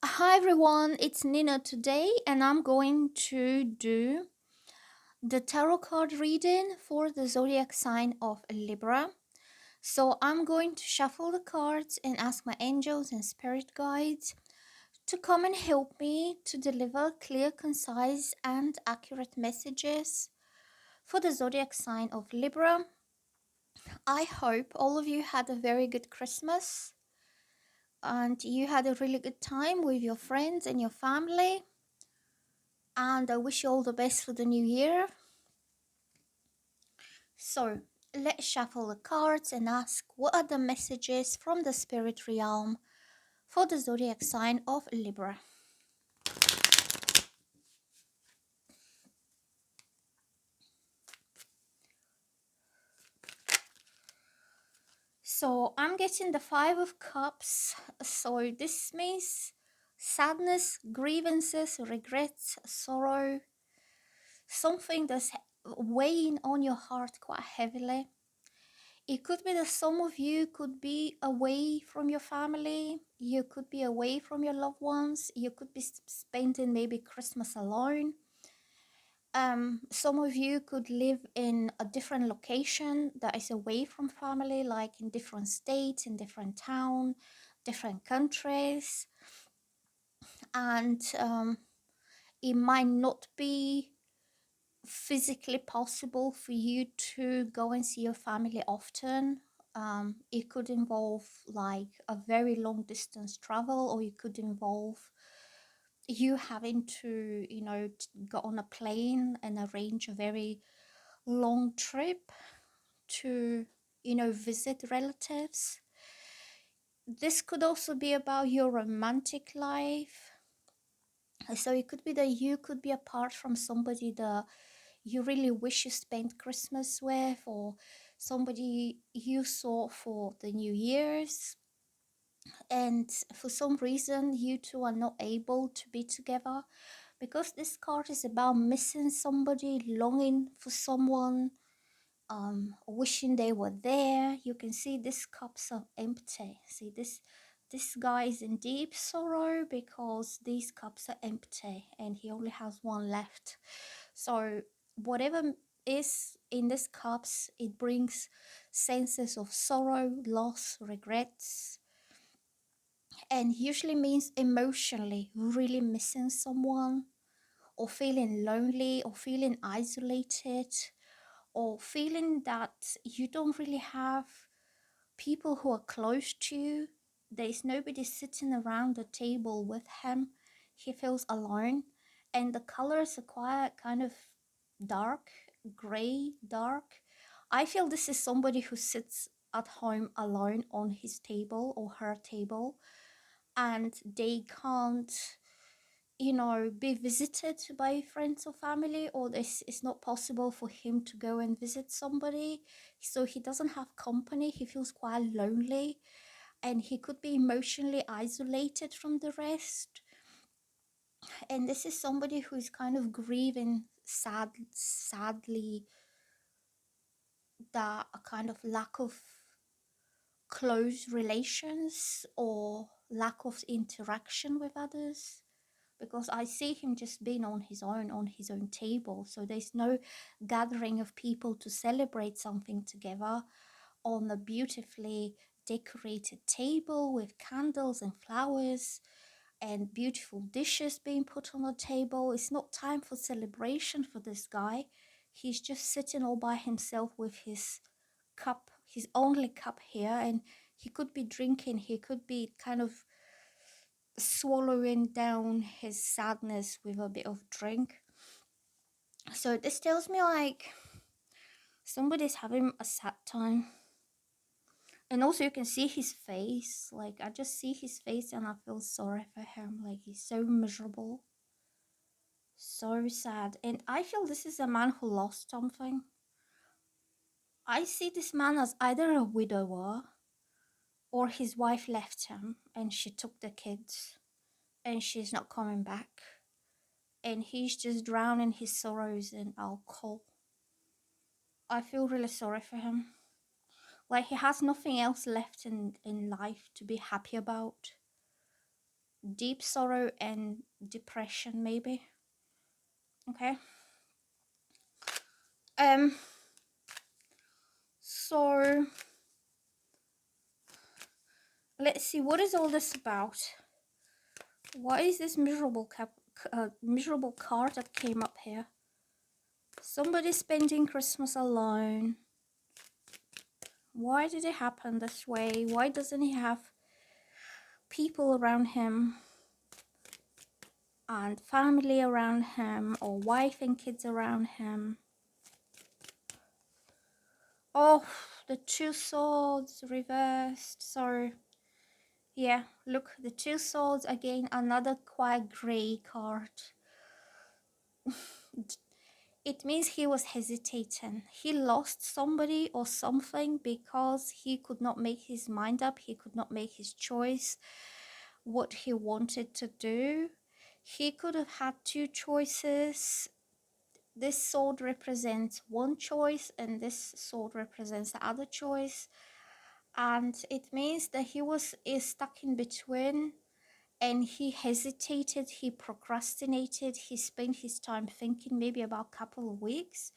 Hi everyone, it's Nina today, and I'm going to do the tarot card reading for the zodiac sign of Libra. So I'm going to shuffle the cards and ask my angels and spirit guides to come and help me to deliver clear, concise, and accurate messages for the zodiac sign of Libra. I hope all of you had a very good Christmas and you had a really good time with your friends and your family. And I wish you all the best for the new year. So let's shuffle the cards and ask what are the messages from the spirit realm for the zodiac sign of Libra. So I'm getting the Five of Cups. So this means sadness, grievances, regrets, sorrow, something that's weighing on your heart quite heavily. It could be that some of you could be away from your family, you could be away from your loved ones, you could be spending maybe Christmas alone. Some of you could live in a different location that is away from family, like in different states, in different town, different countries, and it might not be physically possible for you to go and see your family often. It could involve like a very long distance travel, or it could involve you having to, go on a plane and arrange a very long trip to, visit relatives. This could also be about your romantic life. So it could be that you could be apart from somebody that you really wish you spent Christmas with, or somebody you saw for the New Year's, and for some reason you two are not able to be together, because this card is about missing somebody, longing for someone, wishing they were there. You can see these cups are empty. See, this guy is in deep sorrow because these cups are empty and he only has one left. So whatever is in these cups, it brings senses of sorrow, loss, regrets, and usually means emotionally really missing someone, or feeling lonely, or feeling isolated, or feeling that you don't really have people who are close to you. There's nobody sitting around the table with him. He feels alone, and the colors are quite kind of dark, gray, dark. I feel this is somebody who sits at home alone on his table or her table, and they can't, be visited by friends or family, or this is not possible for him to go and visit somebody. So he doesn't have company. He feels quite lonely, and he could be emotionally isolated from the rest. And this is somebody who's kind of grieving sadly, that a kind of lack of close relations or lack of interaction with others, because I see him just being on his own table. So there's no gathering of people to celebrate something together on a beautifully decorated table with candles and flowers and beautiful dishes being put on the table. It's not time for celebration for this guy. He's just sitting all by himself with his cup, his only cup here, and he could be drinking, he could be kind of swallowing down his sadness with a bit of drink. So this tells me like somebody's having a sad time. And also you can see his face. Like I just see his face and I feel sorry for him. Like he's so miserable. So sad. And I feel this is a man who lost something. I see this man as either a widower, or his wife left him and she took the kids and she's not coming back. And he's just drowning his sorrows in alcohol. I feel really sorry for him. Like he has nothing else left in life to be happy about. deep sorrow and depression, maybe. Okay. Um. So let's see, what is all this about? What is this miserable card that came up here? Somebody spending Christmas alone. Why did it happen this way? Why doesn't he have people around him and family around him, or wife and kids around him? Oh, the Two Swords reversed. So yeah, look, the Two Swords again, another quite grey card. It means he was hesitating. He lost somebody or something because he could not make his mind up. He could not make his choice what he wanted to do. He could have had two choices. This sword represents one choice and this sword represents the other choice. And it means that is stuck in between, and he hesitated, he procrastinated, he spent his time thinking, maybe about a couple of weeks.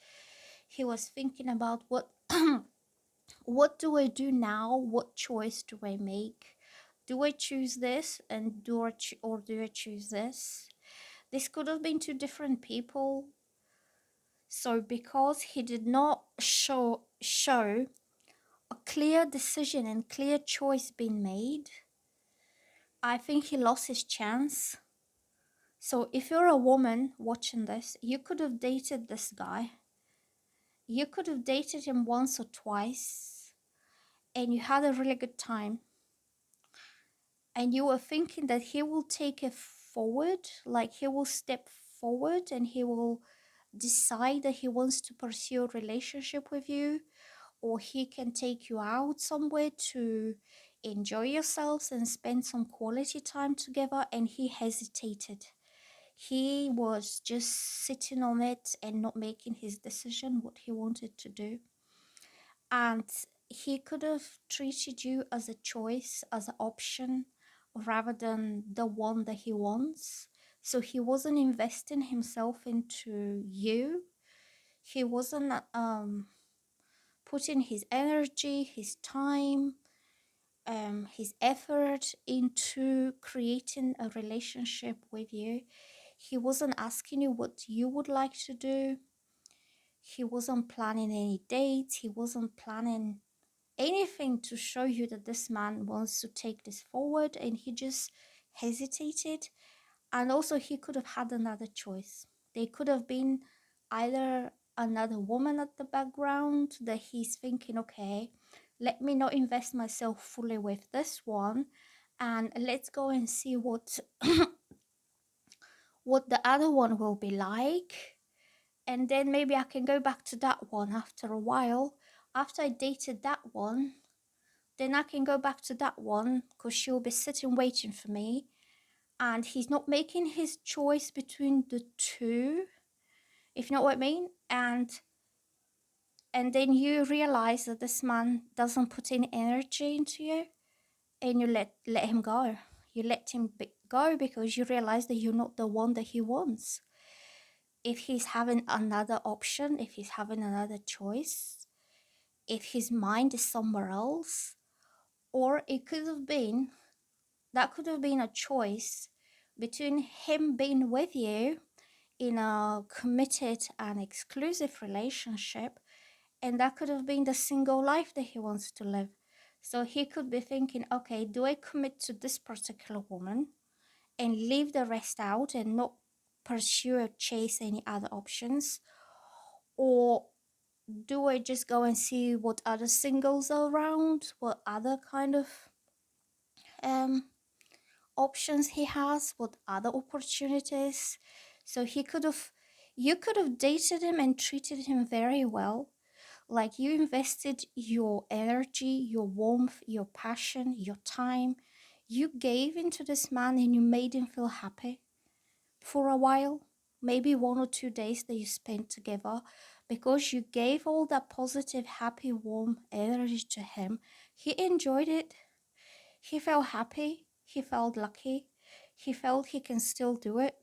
He was thinking about what do I do now? What choice do I make? Do I choose this and or do I choose this? This could have been two different people. So because he did not show a clear decision and clear choice being made, I think he lost his chance. So if you're a woman watching this, you could have dated this guy. You could have dated him once or twice and you had a really good time. And you were thinking that he will take it forward, like he will step forward and he will decide that he wants to pursue a relationship with you, or he can take you out somewhere to enjoy yourselves and spend some quality time together. And he hesitated. He was just sitting on it and not making his decision what he wanted to do. And he could have treated you as a choice, as an option, rather than the one that he wants. So he wasn't investing himself into you. He wasn't putting his energy, his time, his effort into creating a relationship with you. He wasn't asking you what you would like to do. He wasn't planning any dates. He wasn't planning anything to show you that this man wants to take this forward, and he just hesitated. And also he could have had another choice. There could have been either another woman at the background that he's thinking, okay, let me not invest myself fully with this one, and let's go and see what what the other one will be like, and then maybe I can go back to that one after a while. After I dated that one, then I can go back to that one because she'll be sitting waiting for me. And he's not making his choice between the two, if you know what I mean. And then you realize that this man doesn't put any energy into you, and you let him go. You let him go because you realize that you're not the one that he wants. If he's having another option, if he's having another choice, if his mind is somewhere else, or it could have been, that could have been a choice between him being with you in a committed and exclusive relationship, and that could have been the single life that he wants to live. So he could be thinking, okay, do I commit to this particular woman and leave the rest out and not pursue or chase any other options? Or do I just go and see what other singles are around, what other kind of um options he has, what other opportunities? So you could have dated him and treated him very well. Like you invested your energy, your warmth, your passion, your time. You gave into this man and you made him feel happy for a while, maybe 1 or 2 days that you spent together, because you gave all that positive, happy, warm energy to him. He enjoyed it. He felt happy. He felt lucky. He felt he can still do it.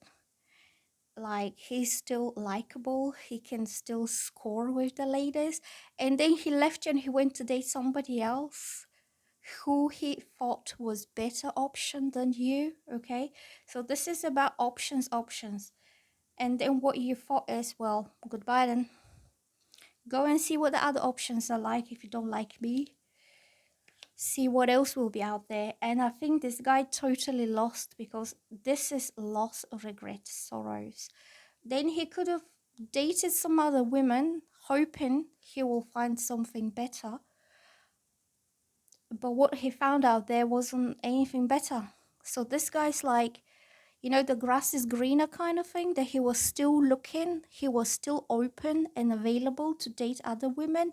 Like he's still likable, he can still score with the ladies. And then he left you and he went to date somebody else who he thought was better option than you. Okay, so this is about options. And then what you thought is, well, goodbye then. Go and see what the other options are like. If you don't like me, see what else will be out there. And I think this guy totally lost, because this is loss, regret, sorrows. Then he could have dated some other women, hoping he will find something better. But what he found out, there wasn't anything better. So this guy's like, you know, the grass is greener kind of thing, that he was still looking, he was still open and available to date other women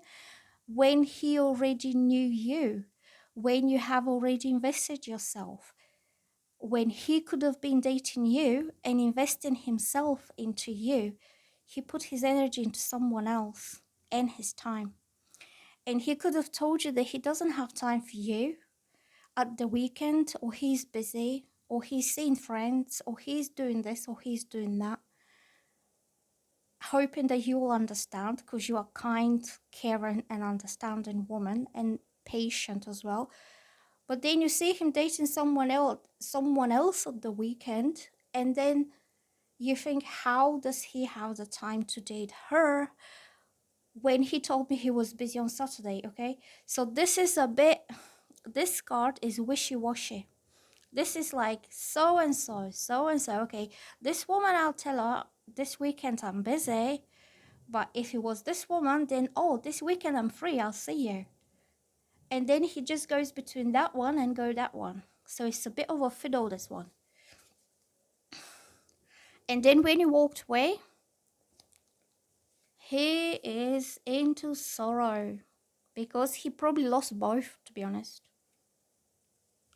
when he already knew you, when you have already invested yourself, when he could have been dating you and investing himself into you. He put his energy into someone else and his time. And he could have told you that he doesn't have time for you at the weekend, or he's busy, or he's seeing friends, or he's doing this, or he's doing that, hoping that you will understand, because you are kind, caring, and understanding woman, and patient as well. But then you see him dating someone else at the weekend, and then you think, how does he have the time to date her when he told me he was busy on Saturday? Okay, so this is a bit, this card is wishy-washy. This is like so and so. Okay, this woman, I'll tell her this weekend I'm busy. But if it was this woman, then, oh, this weekend I'm free, I'll see you. And then he just goes between that one and go that one. So it's a bit of a fiddle, this one. And then when he walked away, he is into sorrow, because he probably lost both, to be honest.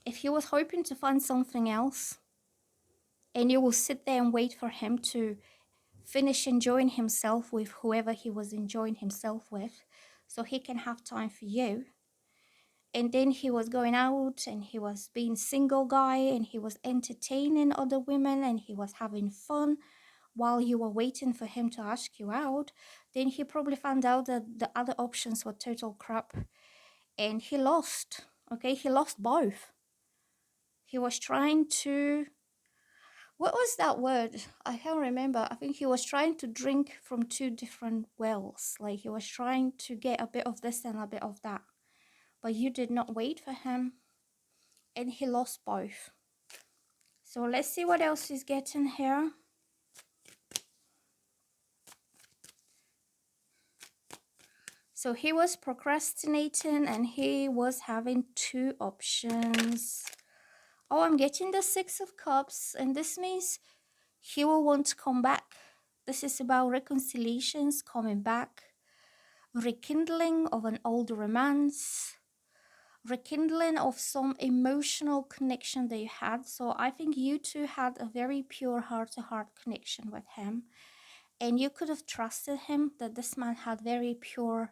If he was hoping to find something else, and you will sit there and wait for him to finish enjoying himself with whoever he was enjoying himself with, so he can have time for you. And then he was going out and he was being single guy and he was entertaining other women and he was having fun while you were waiting for him to ask you out. Then he probably found out that the other options were total crap, and he lost. Okay, he lost both. He was trying to, what was that word? I can't remember. I think he was trying to drink from two different wells. Like he was trying to get a bit of this and a bit of that. But you did not wait for him, and he lost both. So let's see what else he's getting here. So he was procrastinating and he was having two options. Oh, I'm getting the Six of Cups, and this means he will want to come back. This is about reconciliations, coming back, rekindling of an old romance, rekindling of some emotional connection that you had. So I think you two had a very pure heart-to-heart connection with him, and you could have trusted him, that this man had very pure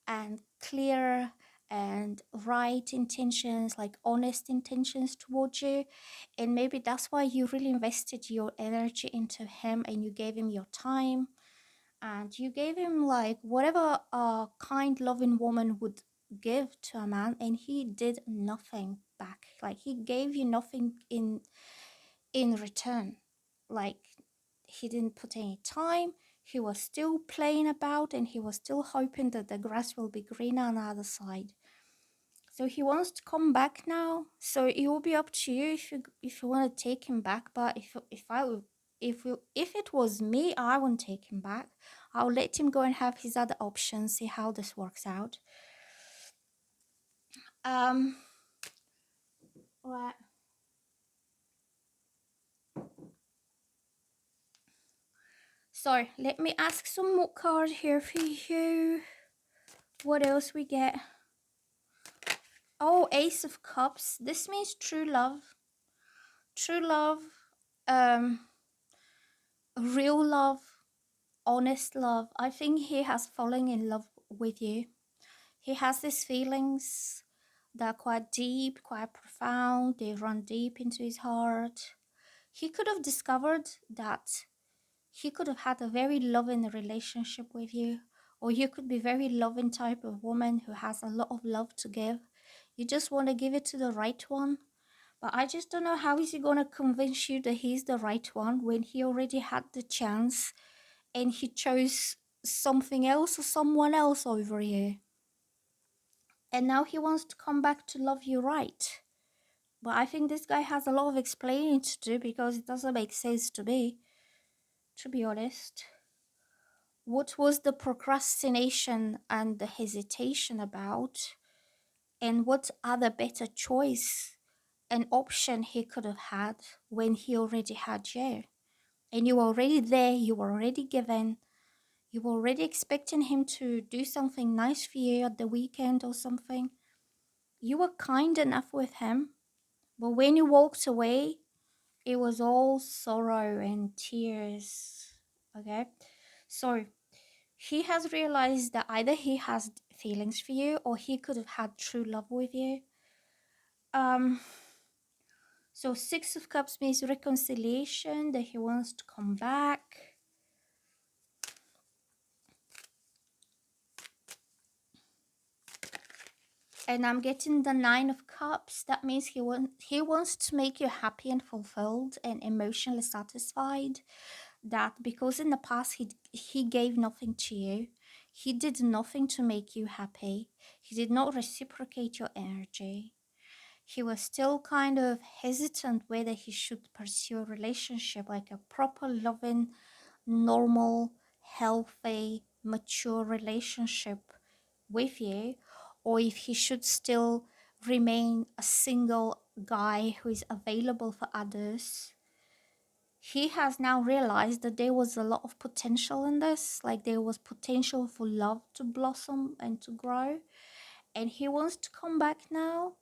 and clear and right intentions, like honest intentions towards you. And maybe that's why you really invested your energy into him, and you gave him your time, and you gave him like whatever a kind loving woman would give to a man, and he did nothing back. Like he gave you nothing in return. Like he didn't put any time. He was still playing about, and he was still hoping that the grass will be greener on the other side. So he wants to come back now. So it will be up to you if you want to take him back. But if it was me, I wouldn't take him back. I'll let him go and have his other options, see how this works out. Right. So let me ask some more cards here for you. What else we get? Oh, Ace of Cups. This means true love. True love, real love, honest love. I think he has fallen in love with you. He has these feelings that are quite deep, quite profound. They run deep into his heart. He could have discovered that he could have had a very loving relationship with you, or you could be very loving type of woman who has a lot of love to give. You just want to give it to the right one. But I just don't know how is he going to convince you that he's the right one when he already had the chance and he chose something else or someone else over you. And now he wants to come back to love you right. But I think this guy has a lot of explaining to do because it doesn't make sense to me, to be honest. What was the procrastination and the hesitation about? And what other better choice and option he could have had when he already had you? And you were already there, you were already given, you were already expecting him to do something nice for you at the weekend or something. You were kind enough with him, but when you walked away, it was all sorrow and tears. Okay? So he has realized that either he has feelings for you or he could have had true love with you. So Six of Cups means reconciliation, that he wants to come back. And I'm getting the Nine of Cups. That means he wants to make you happy and fulfilled and emotionally satisfied. That because in the past he gave nothing to you. He did nothing to make you happy. He did not reciprocate your energy. He was still kind of hesitant whether he should pursue a relationship, like a proper loving, normal, healthy, mature relationship with you, or if he should still remain a single guy who is available for others. He has now realized that there was a lot of potential in this, like there was potential for love to blossom and to grow, and he wants to come back now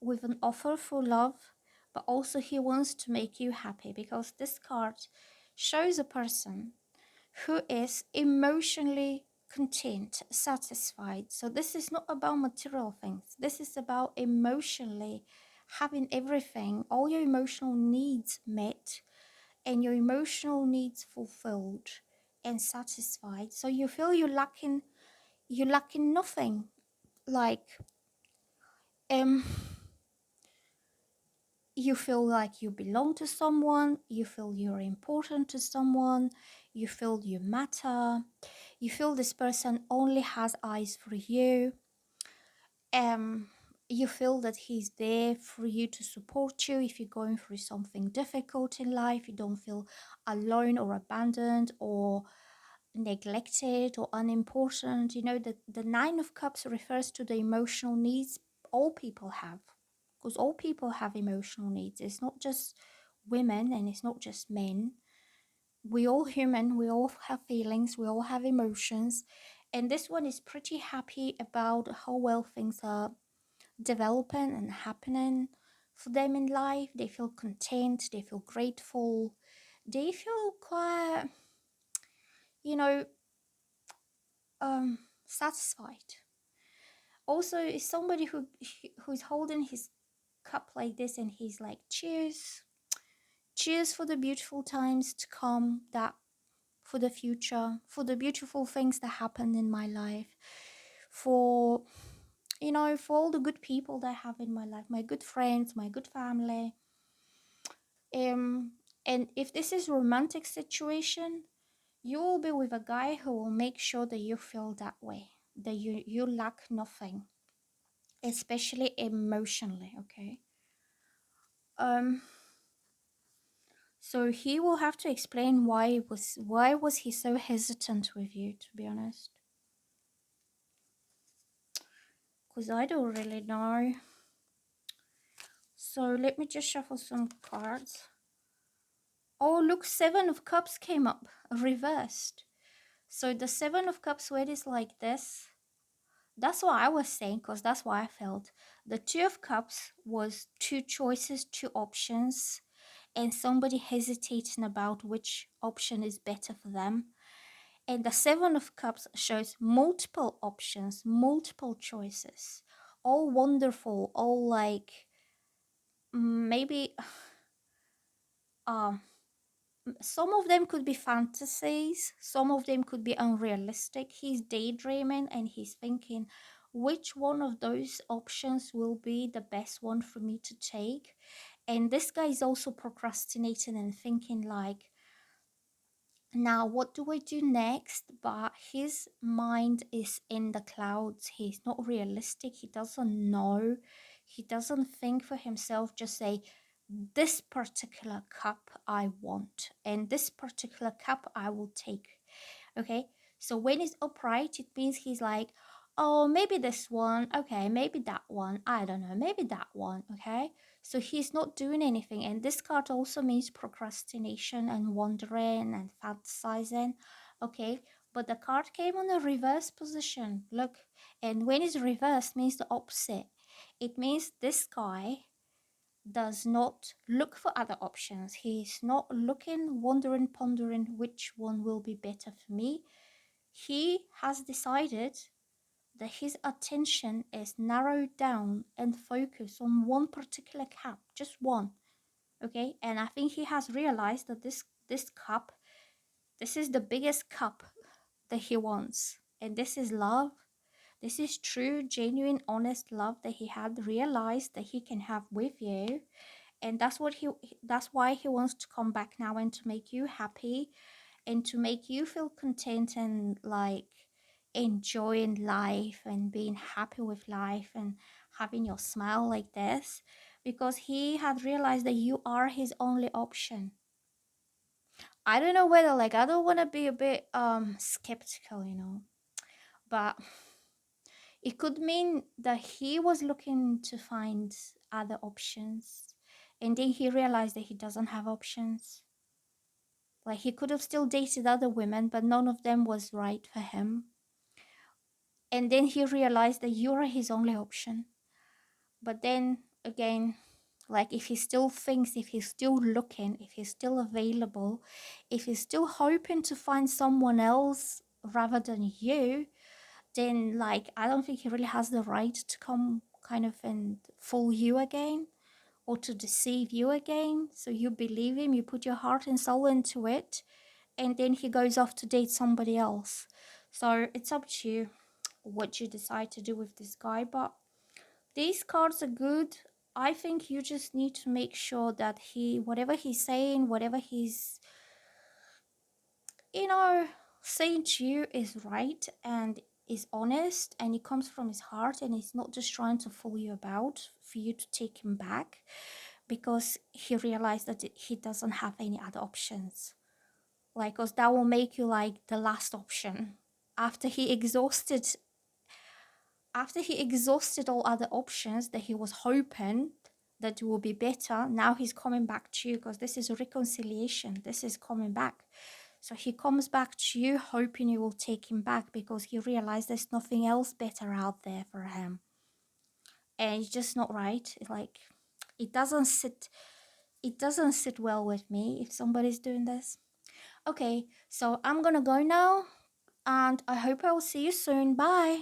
with an offer for love, but also he wants to make you happy, because this card shows a person who is emotionally content, satisfied. So this is not about material things. This is about emotionally having everything, all your emotional needs met and your emotional needs fulfilled and satisfied. So you feel you're lacking nothing. Like you feel like you belong to someone, you feel you're important to someone, you feel you matter, you feel this person only has eyes for you, um, you feel that he's there for you to support you if you're going through something difficult in life. You don't feel alone or abandoned or neglected or unimportant. You know, the Nine of Cups refers to the emotional needs all people have, because all people have emotional needs. It's not just women and it's not just men. We all human, we all have feelings, we all have emotions, and this one is pretty happy about how well things are developing and happening for them in life. They feel content, they feel grateful, they feel quite, you know, satisfied. Also, is somebody who's holding his cup like this and he's like, cheers, cheers for the beautiful times to come, that for the future, for the beautiful things that happened in my life, for, you know, for all the good people that I have in my life, my good friends, my good family. And if this is a romantic situation, you will be with a guy who will make sure that you feel that way, that you lack nothing, especially emotionally. Okay. So he will have to explain why was he so hesitant with you, to be honest, because I don't really know. So let me just shuffle some cards. Oh, look, Seven of Cups came up, reversed. So the Seven of Cups, where it is like this, that's what I was saying, because that's what I felt. The Two of Cups was two choices, two options, and somebody hesitating about which option is better for them. And the Seven of Cups shows multiple options, multiple choices, all wonderful, all like maybe some of them could be fantasies, some of them could be unrealistic. He's daydreaming and he's thinking, which one of those options will be the best one for me to take? And this guy is also procrastinating and thinking, like, now what do I do next? But his mind is in the clouds. He's not realistic. He doesn't know. He doesn't think for himself. Just say, this particular cup I want, and this particular cup I will take. Okay, so when it's upright, it means he's like, oh, maybe this one, okay, maybe that one, I don't know, maybe that one. Okay, so he's not doing anything. And this card also means procrastination and wandering and fantasizing. Okay, but the card came on a reverse position, look. And when it's reversed, means the opposite. It means this guy does not look for other options. He's not looking, wondering, pondering which one will be better for me. He has decided that his attention is narrowed down and focused on one particular cup, just one. Okay, and I think he has realized that this cup, this is the biggest cup that he wants, and this is love. This is true, genuine, honest love that he had realized that he can have with you. And that's why he wants to come back now and to make you happy and to make you feel content and like enjoying life and being happy with life and having your smile like this, because he had realized that you are his only option. I don't know whether, like, I don't want to be a bit skeptical, but it could mean that he was looking to find other options, and then he realized that he doesn't have options. Like, he could have still dated other women, but none of them was right for him. And then he realized that you're his only option. But then again, like, if he still thinks, if he's still looking, if he's still available, if he's still hoping to find someone else rather than you, then, like, I don't think he really has the right to come kind of and fool you again or to deceive you again. So you believe him, you put your heart and soul into it, and then he goes off to date somebody else. So it's up to you what you decide to do with this guy. But these cards are good. I think you just need to make sure that whatever he's saying, whatever he's, you know, saying to you is right and is honest, and it comes from his heart, and he's not just trying to fool you about for you to take him back, because he realized that he doesn't have any other options. Like, because that will make you like the last option. After he exhausted all other options that he was hoping that will be better, now he's coming back to you, because this is a reconciliation. This is coming back. So he comes back to you hoping you will take him back, because he realized there's nothing else better out there for him. And it's just not right. It's like, it doesn't sit well with me if somebody's doing this. Okay, so I'm gonna go now, and I hope I will see you soon. Bye.